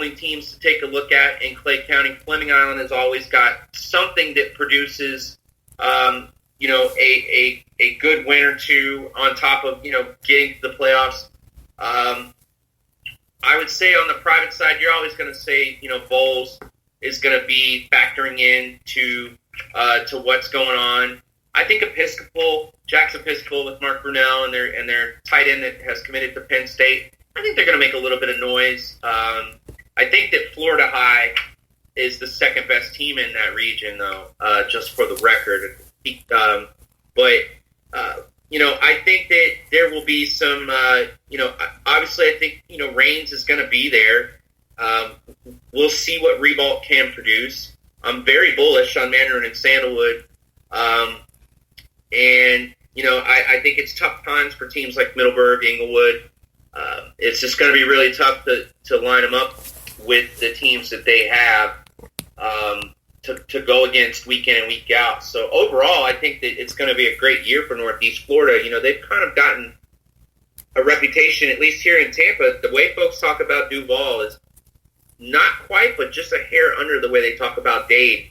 definitely teams to take a look at in Clay County. Fleming Island has always got something that produces, a good win or two on top of, getting to the playoffs. I would say on the private side, you're always going to say, Bowles is going to be factoring in to what's going on. I think Jack's Episcopal with Mark Brunell and their tight end that has committed to Penn State, I think they're going to make a little bit of noise. I think that Florida High is the second best team in that region, though, just for the record. I think that there will be some, obviously I think, Reigns is going to be there. We'll see what Revolt can produce. I'm very bullish on Mandarin and Sandalwood. I think it's tough times for teams like Middleburg, Inglewood. It's just going to be really tough to line them up with the teams that they have to go against week in and week out. So overall, I think that it's going to be a great year for Northeast Florida. They've kind of gotten a reputation, at least here in Tampa. The way folks talk about Duval is not quite, but just a hair under the way they talk about Dade.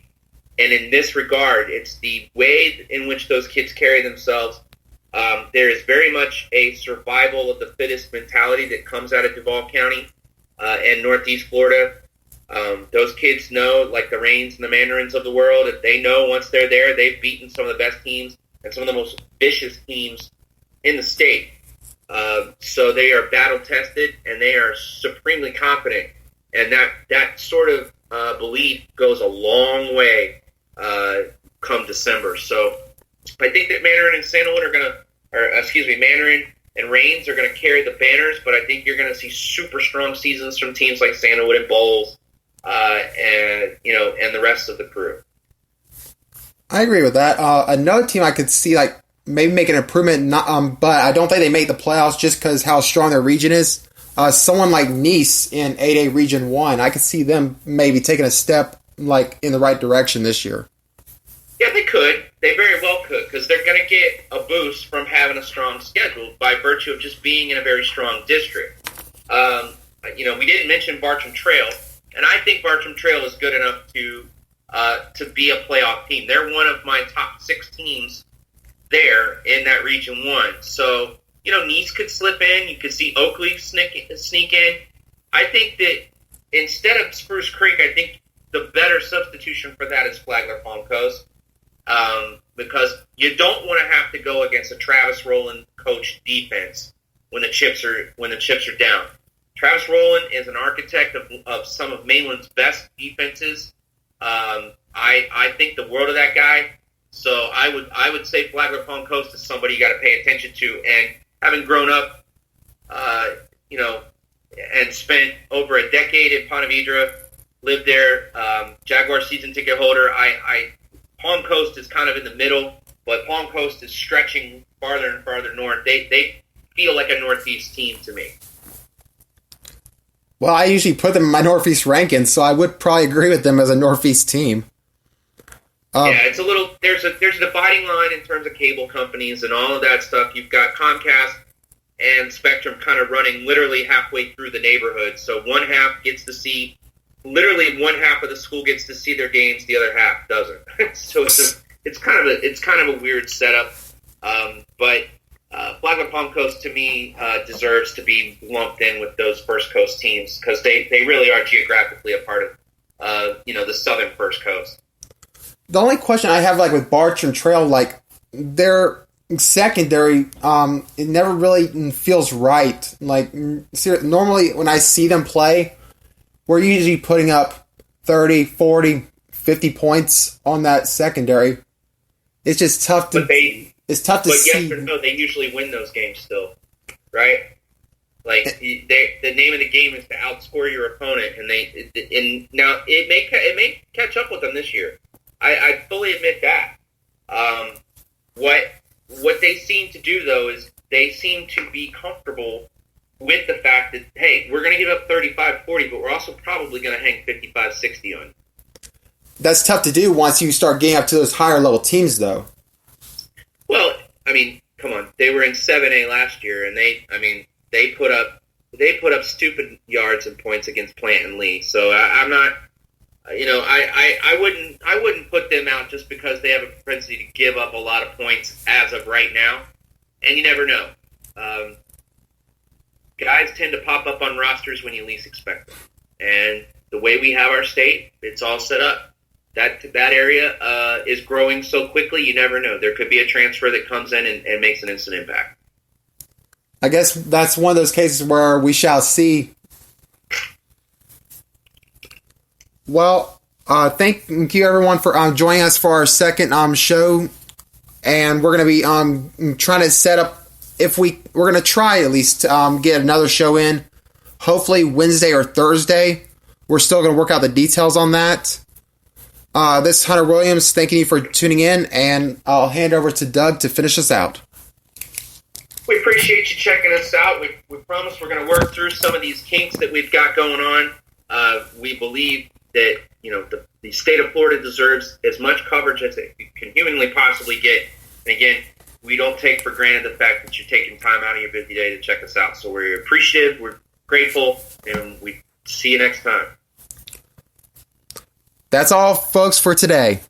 And in this regard, it's the way in which those kids carry themselves. There is very much a survival of the fittest mentality that comes out of Duval County and Northeast Florida. Those kids know, like the Reigns and the Mandarins of the world, if they know once they're there, they've beaten some of the best teams and some of the most vicious teams in the state. So they are battle-tested, and they are supremely confident. And that sort of belief goes a long way come December. So I think that Mandarin and Sandalwood Mandarin and Reigns are going to carry the banners, but I think you're going to see super strong seasons from teams like Sandalwood and Bowles, and the rest of the crew. I agree with that. Another team I could see maybe make an improvement, but I don't think they make the playoffs just because how strong their region is. Someone like Nice in 8A Region 1, I could see them maybe taking a step in the right direction this year. Yeah, they could. They very well could, because they're going to get a boost from having a strong schedule by virtue of just being in a very strong district. We didn't mention Bartram Trail, and I think Bartram Trail is good enough to be a playoff team. They're one of my top 6 teams there in that Region 1. So, Nice could slip in. You could see Oakley sneak in. I think that instead of Spruce Creek, I think the better substitution for that is Flagler Palm Coast, because you don't want to have to go against a Travis Rowland coached defense when the chips are down. Travis Rowland is an architect of some of Mainland's best defenses. I think the world of that guy. So I would say Flagler Palm Coast is somebody you got to pay attention to. And having grown up, and spent over a decade in Ponte Vedra, lived there, Jaguar season ticket holder. Palm Coast is kind of in the middle, but Palm Coast is stretching farther and farther north. They feel like a Northeast team to me. Well, I usually put them in my Northeast rankings, so I would probably agree with them as a Northeast team. It's a little. There's a dividing line in terms of cable companies and all of that stuff. You've got Comcast and Spectrum kind of running literally halfway through the neighborhood. So one half gets to see, literally one half of the school gets to see their games, the other half doesn't. So it's kind of a weird setup. But Flagler Palm Coast to me deserves to be lumped in with those First Coast teams because they really are geographically a part of the Southern First Coast. The only question I have with Bartram Trail, their secondary, it never really feels right. Normally when I see them play, we're usually putting up 30, 40, 50 points on that secondary. It's just tough to see. But yes or no, they usually win those games still, right? The name of the game is to outscore your opponent, and now it may catch up with them this year. I fully admit that. What they seem to do, though, is they seem to be comfortable with the fact that, hey, we're going to give up 35, 40, but we're also probably going to hang 55, 60 on. That's tough to do once you start getting up to those higher level teams, though. Well, come on. They were in 7A last year, and they put up they put up stupid yards and points against Plant and Lee. So I'm not, I wouldn't put them out just because they have a propensity to give up a lot of points as of right now, and you never know. Guys tend to pop up on rosters when you least expect them, and the way we have our state, it's all set up. That area is growing so quickly, you never know. There could be a transfer that comes in and makes an instant impact. I guess that's one of those cases where we shall see. Well, thank you everyone for joining us for our second show, and we're going to be trying to set up. We're going to try at least to get another show in, hopefully Wednesday or Thursday. We're still going to work out the details on that. This is Hunter Williams. Thanking you for tuning in, and I'll hand over to Doug to finish us out. We appreciate you checking us out. We promise we're going to work through some of these kinks that we've got going on. We believe that the state of Florida deserves as much coverage as it can humanly possibly get. And again, we don't take for granted the fact that you're taking time out of your busy day to check us out. So we're appreciative, we're grateful, and we see you next time. That's all, folks, for today.